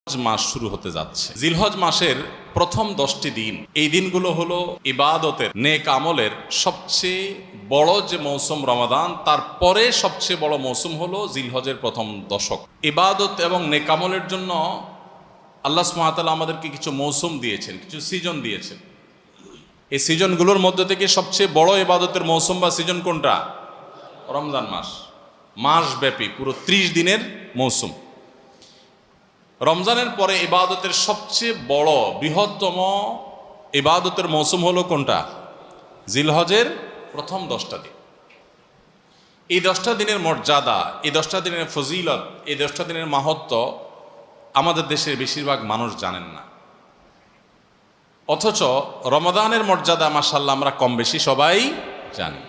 মাস শুরু হতে যাচ্ছে। জিলহজ মাসের প্রথম 10টি দিন, এই দিনগুলো হলো ইবাদতের, নেক আমলের সবচেয়ে বড় যে মৌসুম রমাদান, তারপরে সবচেয়ে বড় মৌসুম হলো জিলহজের প্রথম দশক। ইবাদত এবং নেক আমলের জন্য আল্লাহ সুবহানাহু ওয়া তাআলা আমাদেরকে কিছু মৌসুম দিয়েছেন, কিছু সিজন দিয়েছেন। এই সিজনগুলোর মধ্যে থেকে সবচেয়ে বড় ইবাদতের মৌসুম বা সিজন কোনটা? রমজান মাস। মাসব্যাপী পুরো 30 দিনের মৌসুম। রমজানের পরে ইবাদতের সবচেয়ে বড় বৃহত্তম ইবাদতের মৌসুম হলো কোনটা? জিলহজের প্রথম 10টা দিন। এই 10টা দিনের মর্যাদা, এই 10টা দিনের ফজিলত, এই 10টা দিনের মাহাত্ম্য আমাদের দেশের বেশিরভাগ মানুষ জানেন না। অথচ রমাদানের মর্যাদা মাশাআল্লাহ আমরা কম বেশি সবাই জানি।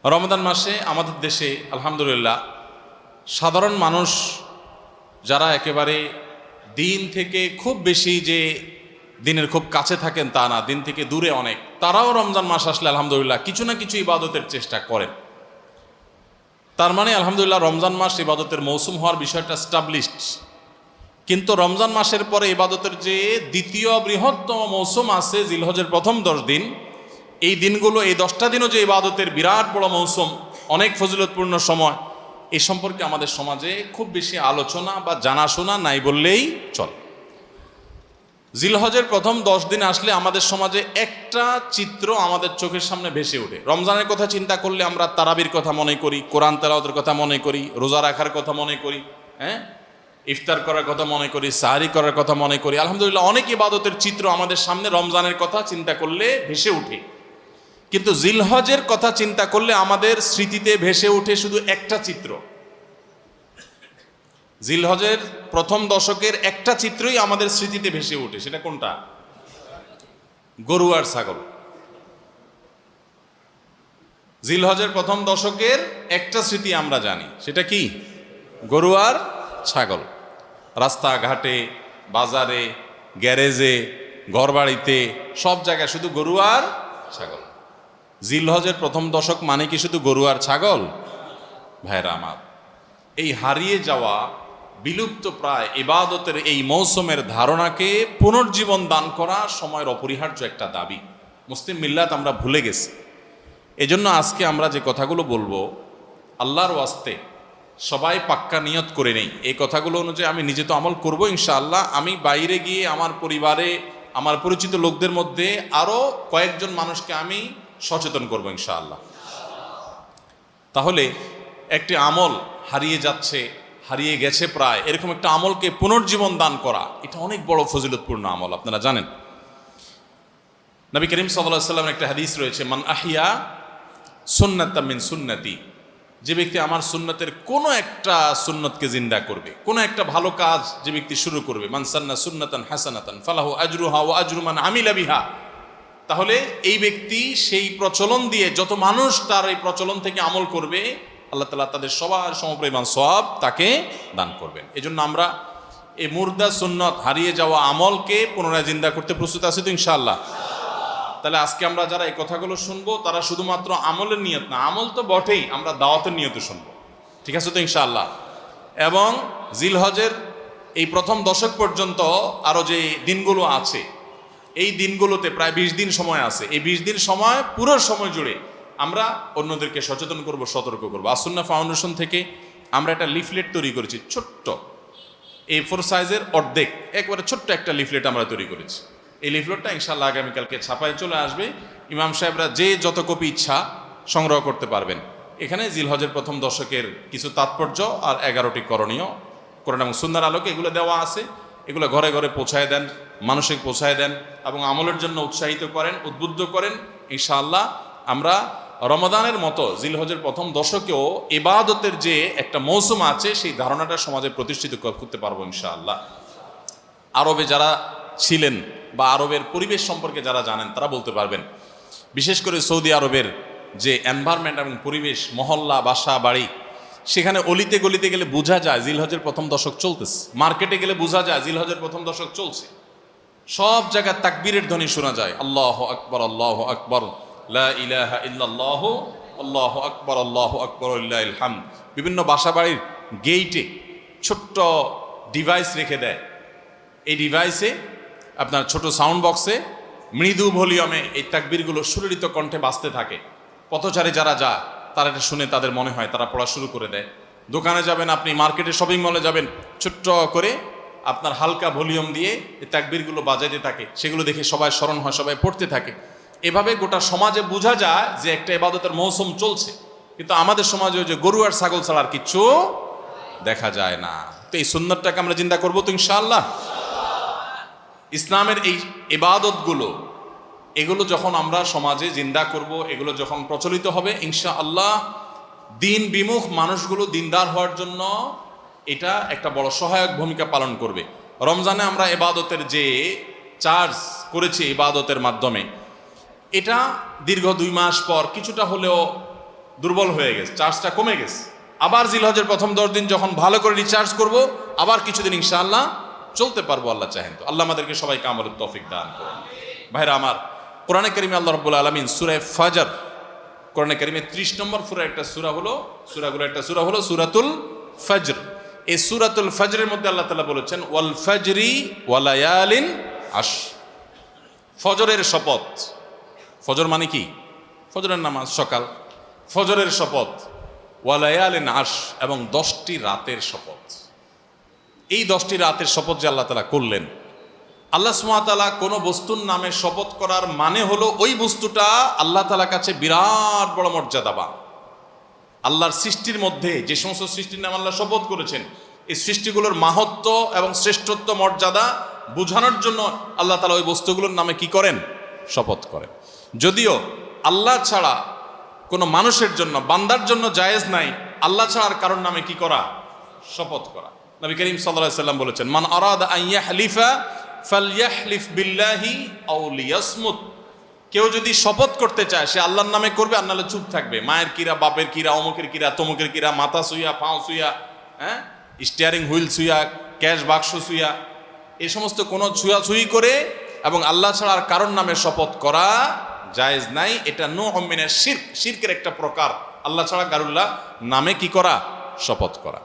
রমাদান মাসে আমাদের দেশে আলহামদুলিল্লাহ সাধারণ মানুষ যারা একেবারে দিন থেকে খুব বেশি যে দিনের খুব কাছে থাকেন তা না, দিন থেকে দূরে অনেক, তারাও রমজান মাস আসলে আলহামদুলিল্লাহ কিছু না কিছু ইবাদতের চেষ্টা করেন। তার মানে আলহামদুলিল্লাহ রমজান মাস ইবাদতের মৌসুম হওয়ার বিষয়টা স্টাবলিশড। কিন্তু রমজান মাসের পরে ইবাদতের যে দ্বিতীয় বৃহত্তম মৌসুম আছে জিলহজের প্রথম 10 দিন, এই দিনগুলো, এই 10টা দিনও যে ইবাদতের বিরাট বড় মৌসুম, অনেক ফজিলতপূর্ণ সময়, এই সম্পর্কে আমাদের সমাজে খুব বেশি আলোচনা বা জানাশোনা নাই বললেই চলে। জিলহজের প্রথম 10 দিন আসলে আমাদের সমাজে একটা চিত্র আমাদের চোখের সামনে ভেসে ওঠে। রমজানের কথা চিন্তা করলে আমরা তারাবির কথা মনে করি, কোরআন তেলাওয়াতের কথা মনে করি, রোজা রাখার কথা মনে করি, ইফতার করার কথা মনে করি, সাহরি করার কথা মনে করি। আলহামদুলিল্লাহ অনেক ইবাদতের চিত্র আমাদের সামনে রমজানের কথা চিন্তা করলে ভেসে ওঠে। কিন্তু জিলহজের কথা চিন্তা করলে আমাদের স্মৃতিতে ভেসে ওঠে শুধু একটা চিত্র। জিলহজের প্রথম দশকের একটা চিত্রই আমাদের স্মৃতিতে ভেসে ওঠে। সেটা কোনটা? গরু আর ছাগল। জিলহজের প্রথম দশকের একটা স্মৃতি আমরা জানি, সেটা কি? গরু আর ছাগল। রাস্তাঘাটে, বাজারে, গ্যারেজে, ঘরবাড়িতে, সব জায়গায় শুধু গরু আর ছাগল। জিলহজের প্রথম দশক মানে কি শুধু গরু আর ছাগল? ভাইরা আমার, এই হারিয়ে যাওয়া বিলুপ্ত প্রায় ইবাদতের এই মৌসুমের ধারণাকে পুনর্জীবন দান করা সময়ের অপরিহার্য একটা দাবি। মুসলিম মিল্লাত আমরা ভুলে গেছি। এজন্য আজকে আমরা যে কথাগুলো বলবো, আল্লাহর ওয়াস্তে সবাই পাক্কা নিয়ত করে নেই। এই কথাগুলো অনুযায়ী আমি নিজে তো আমল করবো ইনশাআল্লাহ। আমি বাইরে গিয়ে আমার পরিবারে, আমার পরিচিত লোকদের মধ্যে আরও কয়েকজন মানুষকে আমি সচেতন করবো ইনশাআল্লাহ। তাহলে একটি আমল হারিয়ে যাচ্ছে, হারিয়ে গেছে প্রায়, এরকম একটা আমলকে পুনর্জীবন দান করা, এটা অনেক বড় ফজিলতপূর্ণ আমল। আপনারা জানেন নবী করিম সাল্লাল্লাহু আলাইহি ওয়াসাল্লামের একটা হাদিস রয়েছে, মান আহিয়া সুন্নাতাম মিন সুন্নতি, যে ব্যক্তি আমার সুন্নতের কোনো একটা সুন্নতকে জিন্দা করবে, কোনো একটা ভালো কাজ যে ব্যক্তি শুরু করবে, মান সান্না সুন্নাতান হাসানাতান ফালাহু আজরুহা ওয়া আজরু মান আমিলা বিহা, তাহলে এই ব্যক্তি সেই প্রচলন দিয়ে যত মানুষ তার এই প্রচলন থেকে আমল করবে, আল্লাহ তাআলা তাদের সবার সমপরিমাণ সওয়াব তাকে দান করবেন। এই জন্য আমরা এই মুর্দা সুন্নত, হারিয়ে যাওয়া আমলকে পুনরায় জিন্দা করতে প্রস্তুত আছি তো ইনশাআল্লাহ। তাহলে আজকে আমরা যারা এই কথাগুলো শুনবো, তারা শুধুমাত্র আমলের নিয়ত না, আমল তো বটেই, আমরা দাওয়াতের নিয়ত শুনবো, ঠিক আছে তো ইনশাআল্লাহ। এবং জিলহজের এই প্রথম দশক পর্যন্ত আরো যে দিনগুলো আছে, এই দিনগুলোতে প্রায় 20 দিন সময় আছে। এই 20 দিন সময়, পুরো সময় জুড়ে আমরা অন্যদেরকে সচেতন করব, সতর্ক করবো। আসুন্নাহ ফাউন্ডেশন থেকে আমরা একটা লিফলেট তৈরি করেছি, ছোট্ট A4 সাইজের অর্ধেক, একবারে ছোট্ট একটা লিফলেট আমরা তৈরি করেছি। এই লিফলেটটা ইনশাআল্লাহ আগামীকালকে ছাপায় চলে আসবে। ইমাম সাহেবরা যে যত কপি ইচ্ছা সংগ্রহ করতে পারবেন। এখানে জিলহজের প্রথম দশকের কিছু তাৎপর্য আর 11টি করণীয় কোরআন এবং সুন্নাহর আলোকে এগুলো দেওয়া আছে। এগুলো ঘরে ঘরে পৌঁছায় দেন, মানুষকে পৌঁছায় দেন এবং আমলের জন্য উৎসাহিত করেন, উদ্বুদ্ধ করেন। ইনশাআল্লাহ আমরা রমাদানের মতো জিলহজের প্রথম দশকেও ইবাদতের যে একটা মৌসুম আছে, সেই ধারণাটা সমাজে প্রতিষ্ঠিত করতে পারবো ইনশাআল্লাহ। আরবে যারা ছিলেন বা আরবের পরিবেশ সম্পর্কে যারা জানেন, তারা বলতে পারবেন। বিশেষ করে সৌদি আরবের যে এনভায়রনমেন্ট এবং পরিবেশ, মহল্লা, বাসা, বাড়ি, সেখানে অলিতে গলিতে গেলে বোঝা যায় জিলহজের প্রথম দশক চলতেছে। মার্কেটে গেলে বোঝা যায় জিলহজের প্রথম দশক চলছে। সব জায়গায় তাকবীরের ধ্বনি শোনা যায়, আল্লাহু আকবার, আল্লাহু আকবার, লা ইলাহা ইল্লাল্লাহু, আল্লাহু আকবার, আল্লাহু আকবার, লিল্লাহিল হামদ। বিভিন্ন বাসা বাড়ির গেইটে ছোট্ট ডিভাইস রেখে দেয়। এই ডিভাইসে আপনার ছোট সাউন্ড বক্সে মৃদু ভলিউমে এই তাকবীরগুলো সুললিত কণ্ঠে বাজতে থাকে। পথচারী যারা যায় তারা এটা শুনে তাদের মনে হয়, তারা পড়া শুরু করে দেয়। দোকানে যাবেন আপনি, মার্কেটে শপিং মলে যাবেন, ছোট্ট করে আপনার হালকা ভলিউম দিয়ে এই তাকবীরগুলো বাজাইতে থাকে, সেগুলো দেখে সবাই স্মরণ হয়, সবাই পড়তে থাকে। এভাবে গোটা সমাজে বোঝা যায় যে একটা ইবাদতের মৌসুম চলছে। কিন্তু আমাদের সমাজে ওই যে গরু আর ছাগল ছাড়া আর কিচ্ছু দেখা যায় না। তো এই সুন্নাতটাকে আমরা জিন্দা করবো তো ইনশাআল্লাহ। ইসলামের এই ইবাদতগুলো, এগুলো যখন আমরা সমাজে জিন্দা করব, এগুলো যখন প্রচলিত হবে ইনশাআল্লাহ, দিন বিমুখ মানুষগুলো দিনদার হওয়ার জন্য এটা একটা বড় সহায়ক ভূমিকা পালন করবে। রমজানে আমরা ইবাদতের যে চার্জ করেছি ইবাদতের মাধ্যমে, এটা দীর্ঘ 2 মাস পর কিছুটা হলেও দুর্বল হয়ে গেছে, চার্জটা কমে গেছে। আবার জিলহজের প্রথম 10 দিন যখন ভালো করে রিচার্জ করব, আবার কিছুদিন ইনশাআল্লাহ চলতে পারবো আল্লাহ চাহেন তো। আল্লাহ আমাদেরকে সবাইকে আমলের তৌফিক দান করুন। ভাইরা আমার, কোরআনে কারিমে আল্লাহ রাব্বুল আলামিন সূরা ফাজর, কোরআনে কারিমে 30 নম্বর সূরা একটা সূরা হলো, সূরাগুলো একটা সূরা হলো সূরাতুল ফজর। এই সূরাতুল ফজরের মধ্যে আল্লাহ তাআলা বলেছেন ওয়াল ফজরি ওয়া লায়ালিন আশ, ফজরের শপথ। ফজর মানে কি? ফজরের নামাজ, সকাল। ফজরের শপথ, ওয়া লায়ালিন আশ, এবং 10টি রাতের শপথ। এই 10টি রাতের শপথ যে আল্লাহ তাআলা করলেন, আল্লাহ সুবহানাহু ওয়া তাআলা কোনো বস্তুর নামে শপথ করার মানে হলো ওই বস্তুটা আল্লাহ তাআলার কাছে বিরাট বড় মর্যাদাবান। আল্লাহর সৃষ্টির মধ্যে যে সমস্ত সৃষ্টির নামে আল্লাহ শপথ করেছেন, এই সৃষ্টিগুলোর মাহাত্ম্য এবং শ্রেষ্ঠত্ব মর্যাদা বোঝানোর জন্য আল্লাহ তাআলা ওই বস্তুগুলোর নামে কি করেন? শপথ করেন। যদিও আল্লাহ ছাড়া কোনো মানুষের জন্য, বান্দার জন্য জায়েজ নাই আল্লাহ ছাড়া আর কারোর নামে কি করা? শপথ করা। নবী করিম সাল্লাল্লাহু আলাইহি ওয়াসাল্লাম বলেছেন মান আরাদা আন ইয়াহলিফা ফালইয়াহলিফ বিল্লাহি আও লিয়াসমুত। কেউ যদি শপথ করতে চায় সে আল্লাহর নামে করবে, আর নাহলে চুপ থাকবে। মায়ের কিরা, বাপের কিরা, অমুকের কিরা, তমুকের কিরা, মাথা সুইয়া, পাও সুইয়া, স্টিয়ারিং হুইল সুইয়া, ক্যাশ বাক্স সুইয়া, এই সমস্ত কোনো ছুঁয়াছুঁয়ি করে এবং আল্লাহ ছাড়া আর কারোর নামে শপথ করা জায়েজ নাই। এটা নূউম মিনাশ শিরক, শিরকের একটা প্রকার। আল্লাহ ছাড়া কারুল্লাহ নামে কি করা? শপথ করা।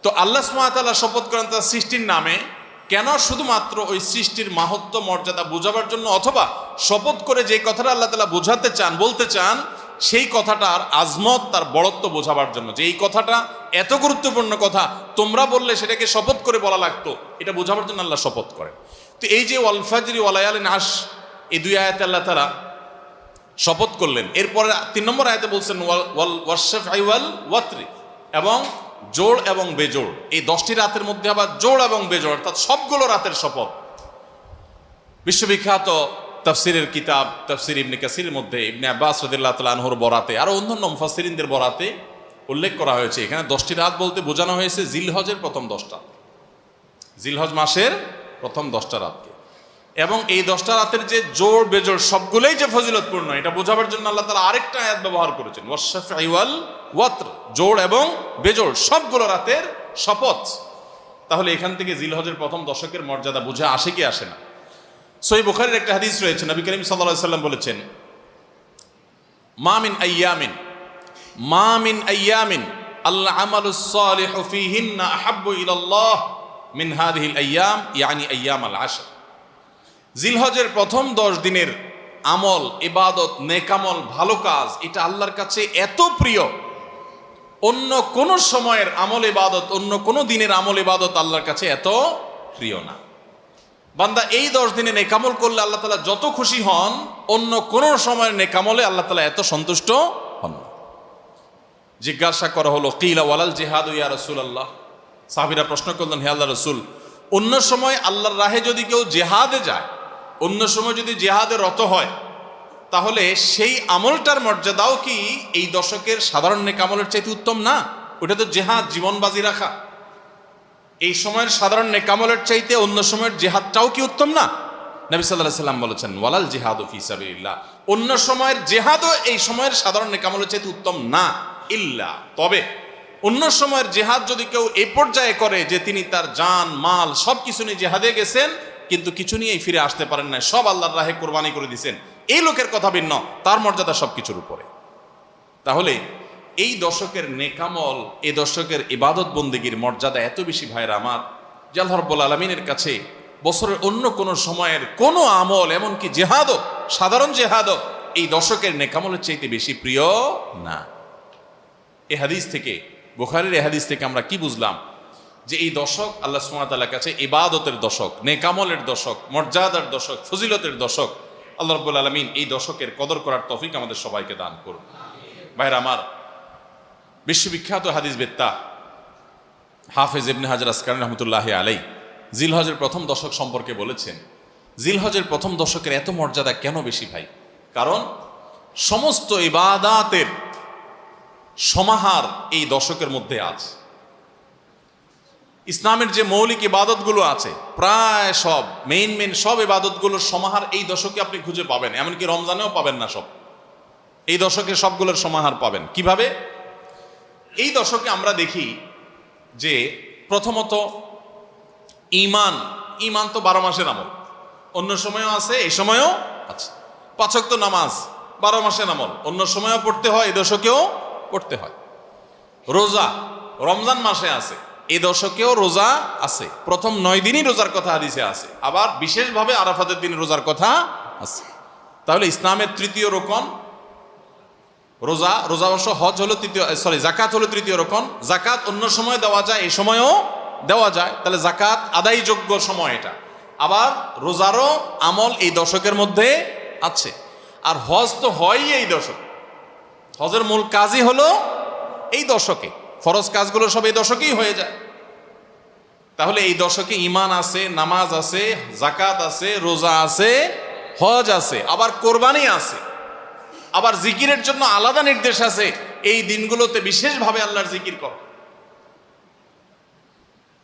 তো আল্লাহ সুবহানাহু ওয়া তাআলা শপথ করেন তার সৃষ্টির নামে, কেন? শুধুমাত্র ওই সৃষ্টির মাহাত্ম্য মর্যাদা বোঝাবার জন্য, অথবা শপথ করে যে কথাটা আল্লাহ তাআলা বোঝাতে চান, বলতে চান, সেই কথাটার আজমত, তার বড়ত্ব বোঝাবার জন্য, যে এই কথাটা এত গুরুত্বপূর্ণ কথা, তোমরা বললে সেটাকে শপথ করে বলা লাগতো, এটা বোঝাবার জন্য আল্লাহ শপথ করেন। তো এই যে ওয়াল ফাজরি ওয়া লায়ালিন আশ, এই 2 আয়াতে আল্লাহ তাআলা শপথ করলেন। এরপরে 3 নম্বর আয়াতে বলছেন ওয়াল ওয়াশফাই ওয়াল ওয়াতরি, এবং জোড় এবং বেজোড়। এই 10টি রাতের মধ্যে আবার জোড় এবং বেজোড়, অর্থাৎ সবগুলো রাতের শপথ। বিশ্ববিখ্যাত তাফসিরের কিতাব তাফসির ইবনে কাসিরের মধ্যে ইবনে আব্বাস রাদিয়াল্লাহু তাআলা আনহুর বরাতে, আরো অন্যান্য মুফাসসিরিনদের বরাতে উল্লেখ করা হয়েছে, এখানে 10টি রাত বলতে বোঝানো হয়েছে জিলহজের প্রথম 10টা, জিলহজ মাসের প্রথম 10টা রাতকে। এবং এই 10টা রাতের যে জোড় বেজোড় সবগুলোই যে ফজিলতপূর্ণ, এটা বোঝাবার জন্য আল্লাহ তাআলা আরেকটা আয়াত ব্যবহার করেছেন ওয়াশফাই ওয়াল ওয়াতর, জোড় এবং বেজোড় সবগুলো রাতের শপথ। তাহলে এখান থেকে জিলহজের প্রথম দশকের মর্যাদা বুঝে আসে কি আসে না? সহিহ বুখারীর একটা হাদিস রয়েছে, নবী করিম সাল্লাল্লাহু আলাইহি ওয়াসাল্লাম বলেছেন মা মিন আইয়ামিন আল আমালুস সালিহু ফীহিন্না আহাব্বু ইলাল্লাহ মিন হাযিহিল আইয়াম, ইয়ানি আইয়ামাল আশর। জিলহজের প্রথম 10 দিনের আমল, ইবাদত, নেকামল, ভালো কাজ, এটা আল্লাহর কাছে এত প্রিয়, অন্য কোন সময়ের আমল ইবাদত, অন্য কোন দিনের আমল ইবাদত আল্লাহর কাছে এত প্রিয় না। বান্দা এই 10 দিনে নেকামল করলে আল্লাহ তাআলা যত খুশি হন, অন্য কোন সময়ের নেকামলে আল্লাহ তাআলা এত সন্তুষ্ট হন না। জিজ্ঞাসা করা হলো কিলা ওয়ালাল জিহাদ ইয়া রাসূলুল্লাহ, সাহাবীরা প্রশ্ন করলেন হে আল্লাহর রাসূল, অন্য সময় আল্লাহর রাহে যদি কেউ জিহাদে যায়, অন্য সময় যদি জিহাদে রত হয়, তাহলে সেই আমলটার মর্যাদাও কি এই দশকের সাধারণ নেকামলের চাইতে উত্তম না? ওটা তো জিহাদ, জীবন বাজি রাখা। এই সময়ের সাধারণ নেকামলের চাইতে অন্য সময়ের জিহাদটাও কি উত্তম না? নবী সাল্লাল্লাহু আলাইহি ওয়াসাল্লাম বলেছেন ওয়ালাল জিহাদু ফি সাবিলিল্লাহ, অন্য সময়ের জিহাদও এই সময়ের সাধারণ নেকামলের চাইতে উত্তম না, ইল্লা, তবে অন্য সময়ের জিহাদ যদি কেউ এই পর্যায়ে করে যে তিনি তার জান মাল সব কিছু নিয়ে জিহাদে গেছেন, কিন্তু কিছু নিয়েই ফিরে আসতে পারেন না, সব আল্লাহর রাহে কোরবানি করে দিয়েছেন, এই লোকের কথা ভিন্ন, তার মর্যাদা সবকিছুর উপরে। তাহলে এই দশকের নেকামল, এই দশকের ইবাদত বন্দেগীর মর্যাদা এত বেশি ভাইরা আমার, যে আল্লাহ রাব্বুল আলামিনের কাছে বছরের অন্য কোনো সময়ের কোনো আমল, এমনকি জেহাদও, সাধারণ জেহাদও এই দশকের নেকামলের চাইতে বেশি প্রিয় না। এ হাদিস থেকে, বুখারীর এ হাদিস থেকে আমরা কি বুঝলাম? যে এই দশক আল্লাহ সুবহানাহু ওয়া তাআলার কাছে ইবাদতের দশক, নেকামলের দশক, মর্যাদার দশক, ফজিলতের দশক। আল্লাহ রাব্বুল আলামিন এই দশকের কদর করার তৌফিক আমাদের সবাইকে দান করুন। ভাইরা আমার, বিশ্ববিখ্যাত হাদিসবেত্তা হাফেজ ইবনে হাজার আসকালানী রাহমাতুল্লাহি আলাইহি জিলহজের প্রথম দশক সম্পর্কে বলেছেন, জিলহজের প্রথম দশকের এত মর্যাদা কেন বেশি ভাই? কারণ সমস্ত ইবাদাতের সমাহার এই দশকের মধ্যে আছে। ইসলামের যে মৌলিক ইবাদতগুলো আছে প্রায় সব, মেইন সব ইবাদতগুলোর সমাহার এই দশকে আপনি খুঁজে পাবেন। এমনকি রমজানেও পাবেন না সব, এই দশকে সবগুলোর সমাহার পাবেন। কিভাবে? এই দশকে আমরা দেখি যে প্রথমত ইমান তো 12 মাসের আমল, অন্য সময়ও আছে, এই সময়ও আছে। 5 ওয়াক্ত নামাজ 12 মাসের আমল, অন্য সময়ও পড়তে হয়, এই দশকেও পড়তে হয়। রোজা রমজান মাসে আছে, এই দশকেও রোজা আছে। প্রথম 9 দিনই রোজার কথা হাদিসে আছে, আবার বিশেষভাবে আরাফাতের দিন রোজার কথা আছে। তাহলে ইসলামের তৃতীয় রোকন রোজা। রোজা অবশ্য হজ হলো তৃতীয়, জাকাত হলো তৃতীয় রোকন। জাকাত অন্য সময় দেওয়া যায়, এই সময়ও দেওয়া যায়, তাহলে জাকাত আদায়যোগ্য সময় এটা। আবার রোজারও আমল এই দশকের মধ্যে আছে। আর হজ তো হয়ই এই দশক, হজের মূল কাজই হলো এই দশকে, ফরজ কাজগুলো সব এই দশকেই হয়ে যায়। তাহলে এই দশকে ঈমান আছে, নামাজ আছে, জাকাত আছে, রোজা আছে, হজ আছে, আবার কোরবানি আছে, আবার জিকিরের জন্য আলাদা নির্দেশ আছে। এই দিনগুলোতে বিশেষভাবে আল্লাহর জিকির কর,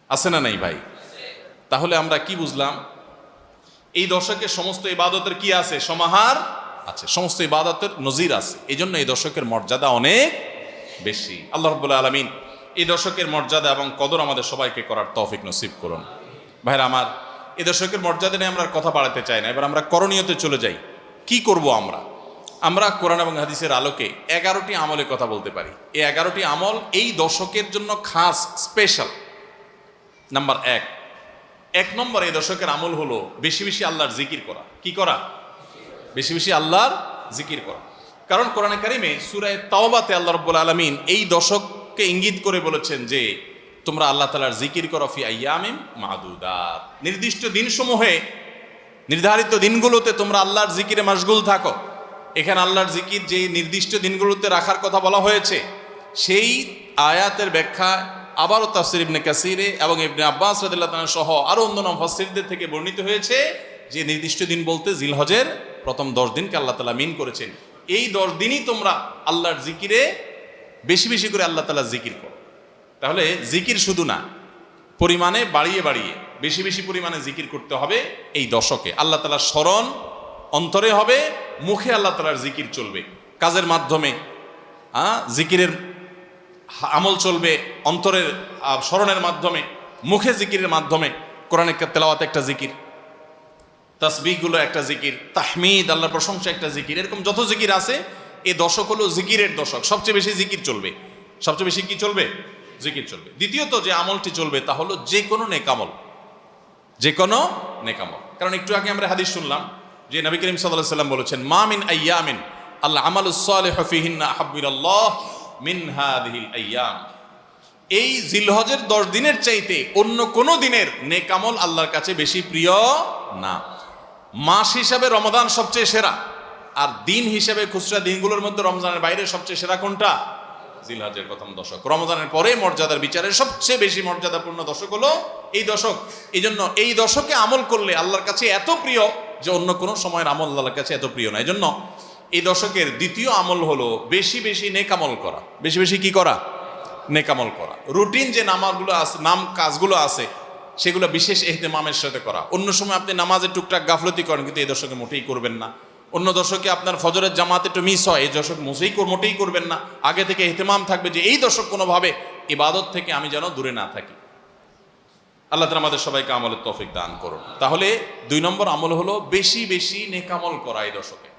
আছে না নাই ভাই? তাহলে আমরা কি বুঝলাম? এই দশকে সমস্ত ইবাদতের কি আছে? সমাহার আছে, সমস্ত ইবাদতের নজির আছে। এই জন্য এই দশকের মর্যাদা অনেক বেশি। আল্লাহ রাব্বুল আলামিন এই দশকের মর্যাদা এবং কদর আমাদের সবাইকে করার তৌফিক নসিব করুন। ভাইরা আমার, এই দশকের মর্যাদা নিয়ে আমরা কথা বাড়াতে চাই না, এবার আমরা করণীয়তে চলে যাই। কি করব আমরা? আমরা কোরআন এবং হাদিসের আলোকে 11টি আমলের কথা বলতে পারি। এই 11টি আমল এই দশকের জন্য খাস, স্পেশাল। নাম্বার 1 নম্বর এই দশকের আমল হলো বেশি বেশি আল্লাহর জিকির করা। কি করা? বেশি বেশি আল্লাহর জিকির করা। কারণ কোরআনে কারিমে সূরা তাওবাতে আল্লাহ রাব্বুল আলামিন এই দশককে ইঙ্গিত করে বলেছেন যে তোমরা আল্লাহ তাআলার জিকির করো ফি আইয়ামিন মাদুদাত, নির্দিষ্ট দিনসমূহে, নির্ধারিত দিনগুলোতে তোমরা আল্লাহর জিকিরে মাশগুল থাকো। এখানে আল্লাহর জিকির যে নির্দিষ্ট দিনগুলোতে রাখার কথা বলা হয়েছে, সেই আয়াতের ব্যাখ্যা আবারও তাফসীর ইবনে কাসিরে এবং ইবনে আব্বাস রাদিয়াল্লাহু তাআলা সহ আরো অন্যান্য মুফাসসিরদের থেকে বর্ণিত হয়েছে যে নির্দিষ্ট দিন বলতে জিলহজের প্রথম 10 দিনকে আল্লাহ তাআলা মিন করেছেন। এই 10 দিনই তোমরা আল্লাহর জিকিরে বেশি বেশি করে আল্লাহ তাআলার জিকির করো। তাহলে জিকির শুধু না, পরিমাণে বাড়িয়ে বাড়িয়ে বেশি বেশি পরিমাণে জিকির করতে হবে। এই দশকে আল্লাহ তাআলার স্মরণ অন্তরে হবে, মুখে আল্লাহ তাআলার জিকির চলবে, কাজের মাধ্যমে জিকিরের আমল চলবে, অন্তরের স্মরণের মাধ্যমে, মুখে জিকিরের মাধ্যমে। কোরআনের তেলাওয়াত একটা জিকির, তাসবিহগুলো একটা জিকির, তাহমিদ আল্লাহর প্রশংসা একটা জিকির। এরকম যত জিকির আছে, এই দশক হলো জিকিরের দশক। সবচেয়ে বেশি জিকির চলবে, সবচেয়ে বেশি কি চলবে? জিকির চলবে। দ্বিতীয়ত যে আমলটি চলবে তা হলো যে কোনো নেকামল, যে কোনো নেকামল। কারণ একটু আগে আমরা হাদিস শুনলাম যে নবী করিম সাল্লাল্লাহু আলাইহি ওয়াসাল্লাম বলেছেন, মা মিন আইয়ামিন আল আমালুস সালিহু ফিহিন্না আহাব্বু ইলাল্লাহ মিন হাযিহিল আইয়াম। এই জিলহজের 10 দিনের চাইতে অন্য কোন দিনের নেক আমল আল্লাহর কাছে বেশি প্রিয় না। মাস হিসাবে রমজান সবচেয়ে সেরা, আর দিন হিসাবে খুচরা দিনগুলোর মধ্যে রমজানের বাইরে সবচেয়ে সেরা কোনটা? জিলহজের প্রথম দশক। রমজানের পরে মর্যাদার বিচারে সবচেয়ে বেশি মর্যাদাপূর্ণ দশক হলো এই দশক। এই জন্য এই দশকে আমল করলে আল্লাহর কাছে এত প্রিয় যে অন্য কোনো সময়ের আমল আল্লাহর কাছে এত প্রিয় না। এই জন্য এই দশকের দ্বিতীয় আমল হলো বেশি বেশি নেকামল করা। বেশি বেশি কি করা? নেকামল করা। রুটিন যে নামাজগুলো আছে, কাজগুলো আছে, সেগুলো বিশেষ ইহতেমামের সাথে করা। অন্য সময় আপনি নামাজের টুকটাক গাফলতি করেন, কিন্তু এই দশকে মোটেই করবেন না। অন্য দশকে আপনার ফজরের জামাতে একটু মিস হয়, এই দশক মোটেই করবেন না। আগে থেকে ইহতেমাম থাকবে যে এই দশক কোনোভাবে ইবাদত থেকে আমি যেন দূরে না থাকি। আল্লাহ তাআলা আমাদের সবাইকে আমলের তৌফিক দান করুন। তাহলে 2 নম্বর আমল হলো বেশি বেশি নেকামল করা এই দশকে।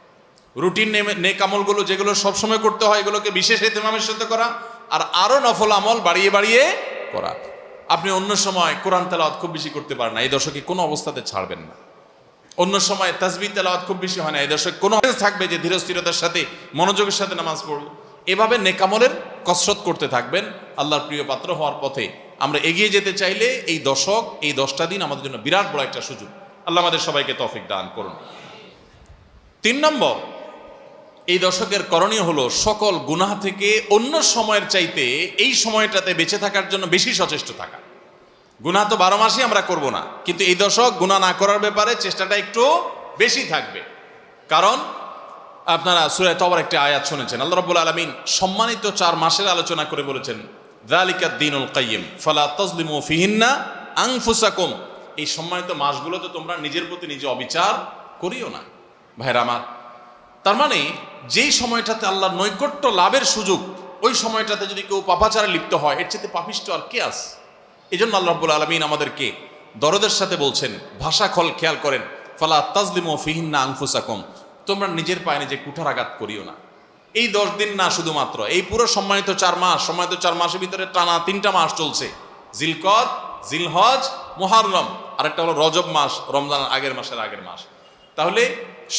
রুটিন নেকামলগুলো যেগুলো সবসময় করতে হয়, এগুলোকে বিশেষ ইহতেমামের সাথে করা, আর আরো নফল আমল বাড়িয়ে বাড়িয়ে করা। আপনি অন্য সময় কোরআন তেলাওয়াত খুব বেশি করতে পারেন না, এই দশকে কোনো অবস্থাতে ছাড়বেন না। অন্য সময় তাসবিহ তেলাওয়াত খুব বেশি হয় না, এই দশকে কোনো থাকবে যে ধীরস্থিরতার সাথে মনোযোগের সাথে নামাজ পড়ব। এভাবে নেকামলের কসরত করতে থাকবেন আল্লাহর প্রিয় পাত্র হওয়ার পথে। আমরা এগিয়ে যেতে চাইলে এই দশক, এই 10টা দিন আমাদের জন্য বিরাট বড় একটা সুযোগ। আল্লাহ আমাদের সবাইকে তৌফিক দান করুন। 3 নম্বর, এই দশকের করণীয় হলো সকল গুনাহ থেকে অন্য সময়ের চাইতে এই সময়টাতে বেঁচে থাকার জন্য বেশি সচেষ্ট থাকা। গুনাহ তো 12 মাসই আমরা করব না, কিন্তু এই দশক গুনাহ না করার ব্যাপারে চেষ্টাটা একটু বেশি থাকবে। কারণ আপনারা সূরা তওবার একটি আয়াত শুনেছেন, আল্লাহ রাব্বুল আলামিন সম্মানিত 4 মাসের আলোচনা করে বলেছেন, যালিকাদ দীনুল কাইয়্যিম ফালা তাজলিমু ফিহিন্না আনফুসাকুম। এই সম্মানিত মাসগুলোতে তোমরা নিজের প্রতি নিজে অবিচার করিও না। ভাইরা আমার, তার মানে যেই সময়টাতে আল্লাহর নৈকট্য লাভের সুযোগ, ওই সময়টাতে যদি কেউ পাপাচারে লিপ্ত হয়, এর চেয়ে পাপিষ্ট আর কে আছে? এই জন্য আল্লাহ রাব্বুল আলামিন আমাদেরকে দরদের সাথে বলছেন, ভাষা খেয়াল করেন, ফালা তাজলিমু ফিহিন্না আনফুসাকুম, তোমরা নিজের পায়ে নিজে কুঠারাঘাত করিও না। এই 10 দিন না, শুধুমাত্র এই পুরো সম্মানিত 4 মাস, সম্মানিত 4 মাসের ভিতরে টানা 3টা মাস চলছে, জিলকদ, জিলহজ, মুহররম, আরেকটা হলো রজব মাস, রমজানের আগের মাস। তাহলে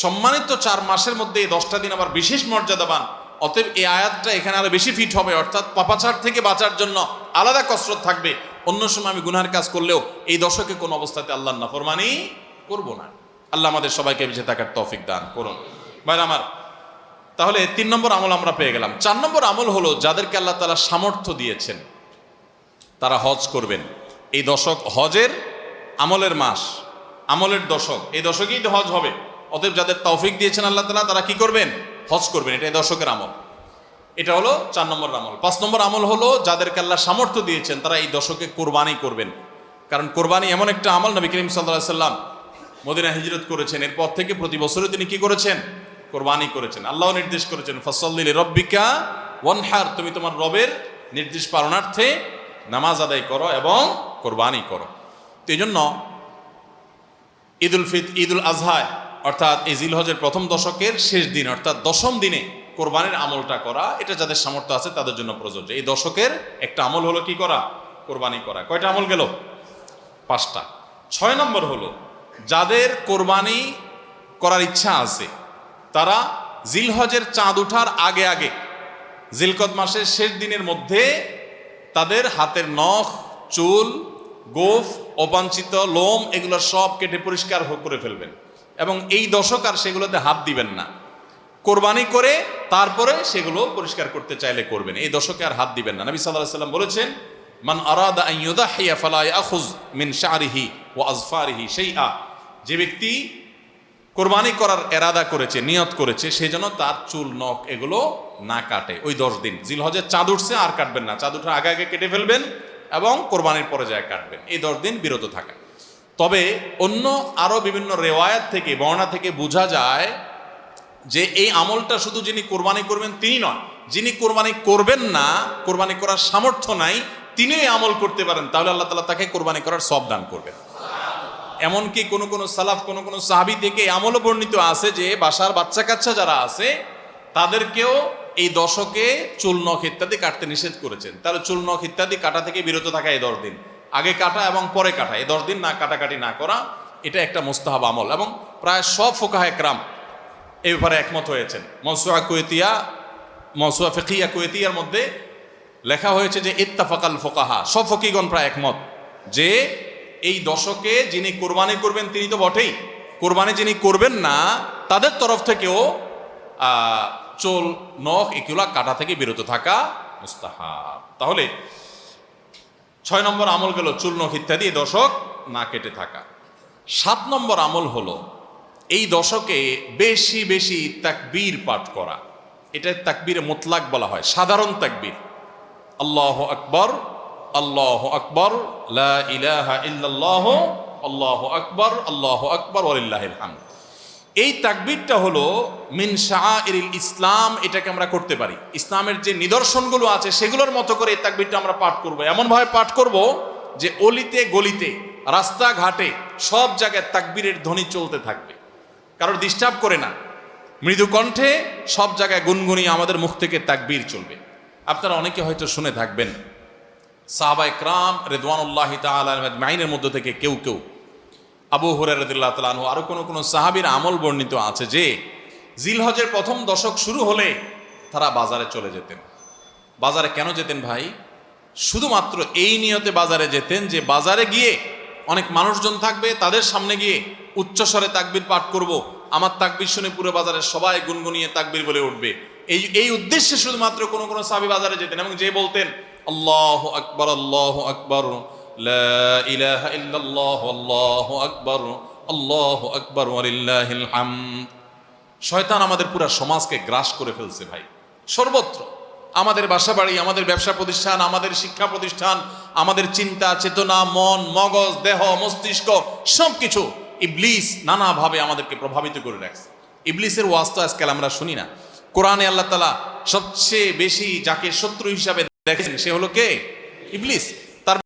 সম্মানিত 4 মাসের মধ্যে এই 10টা দিন আবার বিশেষ মর্যাদাবান। অতএব এই আয়াতটা এখানে আরো বেশি ফিট হবে, অর্থাৎ পাপাচার থেকে বাঁচার জন্য আলাদা কসরত থাকবে। অন্য সময় আমি গুনাহের কাজ করলেও এই দশকে কোনো অবস্থাতে আল্লাহর নাফরমানি করব না। আল্লাহ আমাদের সবাইকে বেঁচে থাকার তৌফিক দান করুন। ভাই আমার, তাহলে 3 নম্বর আমল আমরা পেয়ে গেলাম। 4 নম্বর আমল হলো, যাদেরকে আল্লাহ তাআলা সামর্থ্য দিয়েছেন তারা হজ করবেন। এই দশক হজের আমলের মাস, আমলের দশক, এই দশকেই তো হজ হবে। অতএব যাদের তৌফিক দিয়েছেন আল্লাহ তাআলা, তারা কি করবেন? হজ করবেন। এটা এই দশকের আমল। এটা হলো 4 নম্বর আমল। 5 নম্বর আমল হলো, যাদেরকে আল্লাহ সামর্থ্য দিয়েছেন তারা এই দশকে কোরবানি করবেন। কারণ কোরবানি এমন একটা আমল, নবী করিম সাল্লাল্লাহু আলাইহি সাল্লাম মদিনা হিজরত করেছেন, এরপর থেকে প্রতি বছরে তিনি কি করেছেন? কোরবানি করেছেন। আল্লাহ নির্দেশ করেছেন, ফাসাল্লি লিরাব্বিকা ওয়ানহার, তুমি তোমার রবের নির্দেশ পালনার্থে নামাজ আদায় করো এবং কোরবানি করো। তো এই জন্য ঈদুল আজহা, অর্থাৎ এই জিলহজের প্রথম দশকের শেষ দিন, অর্থাৎ 10ম দিনে কোরবানির আমলটা করা, এটা যাদের সামর্থ্য আছে তাদের জন্য প্রযোজ্য। এই দশকের একটা আমল হলো কি করা? কোরবানি করা। কয়টা আমল গেল? 5টা। 6 নম্বর হলো, যাদের কোরবানি করার ইচ্ছা আছে তারা জিলহজের চাঁদ ওঠার আগে আগে, জিলকদ মাসের শেষ দিনের মধ্যে তাদের হাতের নখ, চুল, গোফ, অবাঞ্ছিত লোম, এগুলো সব কেটে পরিষ্কার করে ফেলবেন এবং এই দশক আর সেগুলোতে হাত দিবেন না। কোরবানি করে তারপরে সেগুলো পরিষ্কার করতে চাইলে করবেন, এই দশকে আর হাত দিবেন না। নবী সাল্লাল্লাহু আলাইহি ওয়াসাল্লাম বলেছেন, মান আরাদা আন ইউদাহিয়া ফালা ইয়াখুয মিন শা'রিহি ওয়া আযফারিহি শাইআ, যে ব্যক্তি কোরবানি করার এরাদা করেছে, নিয়ত করেছে, সে যেন তার চুল, নখ এগুলো না কাটে ওই 10 দিন। জিলহজের চাঁদ উঠছে আর কাটবেন না, চাঁদ উঠার আগে আগে কেটে ফেলবেন এবং কোরবানির পরে যায় কাটবেন, এই 10 দিন বিরত থাকা। তবে অন্য আরো বিভিন্ন রেওয়ায়াত থেকে, বর্ণনা থেকে বোঝা যায় যে এই আমলটা শুধু যিনি কোরবানি করবেন তিনি নয়, যিনি কোরবানি করবেন না, কোরবানি করার সামর্থ্য নাই, তিনি এই আমল করতে পারেন, তাহলে আল্লাহ তাআলা তাকে কোরবানি করার সওয়াব দান করবেন। এমনকি কোন সালাফ, কোন সাহাবী থেকে আমলও বর্ণিত আছে যে বাসার বাচ্চা কাচ্চা যারা আছে তাদেরকেও এই দশকে চুল, নখ ইত্যাদি কাটতে নিষেধ করেছেন। তাহলে চুল, নখ ইত্যাদি কাটা থেকে বিরত থাকা এই 10 দিন, আগে কাটা এবং পরে কাটা, এই 10 দিন না কাটাকাটি না করা, এটা একটা মুস্তাহাব আমল। এবং প্রায় সব ফুকাহায়ে কেরাম এই ব্যাপারে একমত হয়েছেন। মওসুআ ফিকহিয়া কুয়েতিয়ার মধ্যে লেখা হয়েছে যে ইত্তাফাকাল ফুকাহা, সব ফকিহগণ প্রায় একমত যে এই দশকে যিনি কোরবানি করবেন তিনি তো বটেই, কোরবানি যিনি করবেন না তাদের তরফ থেকেও চুল, নখ এগুলা কাটা থেকে বিরত থাকা মুস্তাহাব। তাহলে 6 নম্বর আমল গেল চুল, নখ ইত্যাদি এই দশক না কেটে থাকা। 7 নম্বর আমল হলো এই দশকে বেশি বেশি তাকবীর পাঠ করা। এটা তাকবীরে মুতলাক বলা হয়, সাধারণ তাকবীর। আল্লাহু আকবার, আল্লাহু আকবার, লা ইলাহা ইল্লাল্লাহ, আল্লাহু আকবার, আল্লাহু আকবার ওয়ালিল্লাহিল হামদ। এই তাকবীরটা হলো মিন শাআইরিল ইসলাম, এটাকে আমরা করতে পারি। ইসলামের যে নিদর্শনগুলো আছে সেগুলোর মতো করে এই তাকবীরটা আমরা পাঠ করব। এমনভাবে পাঠ করব যে অলিতে গলিতে, রাস্তাঘাটে সব জায়গায় তাকবীরের ধ্বনি চলতে থাকবে, কারোর ডিস্টার্ব করে না, মৃদু কণ্ঠে সব জায়গায় গুনগুনিয়ে আমাদের মুখ থেকে তাকবীর চলবে। আপনারা অনেকে হয়তো শুনে থাকবেন সাহাবা ইকরাম রিদওয়ানুল্লাহি তাআলা আজমাইনের মধ্য থেকে কেউ কেউ, আবু হুরায়রা রাদিয়াল্লাহু তাআলা আনহু, আরো কোন সাহাবীর আমল বর্ণিত আছে যে জিলহজের প্রথম দশক শুরু হলে তারা বাজারে চলে যেতেন। বাজারে কেন যেতেন ভাই? শুধুমাত্র এই নিয়তে বাজারে যেতেন যে বাজারে গিয়ে অনেক মানুষজন থাকবে, তাদের সামনে গিয়ে উচ্চস্বরে তাকবীর পাঠ করব, আমার তাকবীর শুনে পুরো বাজারের সবাই গুনগুনিয়ে তাকবীর বলে উঠবে। এই উদ্দেশ্যে শুধুমাত্র কোন সাহাবী বাজারে যেতেন এবং যে বলতেন আল্লাহু আকবার, আল্লাহু আকবার, লা ইলাহা ইল্লাল্লাহ, আল্লাহু আকবার, আল্লাহু আকবার, ওয়ালিল্লাহিল হামদ। শয়তান আমাদের পুরা সমাজকে গ্রাস করে ফেলছে ভাই, সর্বত্র। আমাদের বাসা বাড়ি, আমাদের ব্যবসা প্রতিষ্ঠান, আমাদের শিক্ষা প্রতিষ্ঠান, আমাদের চিন্তা চেতনা, মন মগজ, দেহ মস্তিষ্ক, সবকিছু ইবলিস নানাভাবে আমাদেরকে প্রভাবিত করে রাখছে। ইবলিসের ওয়াজ তো আজকাল আমরা শুনি না। কোরআনে আল্লাহ তাআলা সবচেয়ে বেশি যাকে শত্রু হিসাবে দেখেন সে হলো কে? ইবলিস।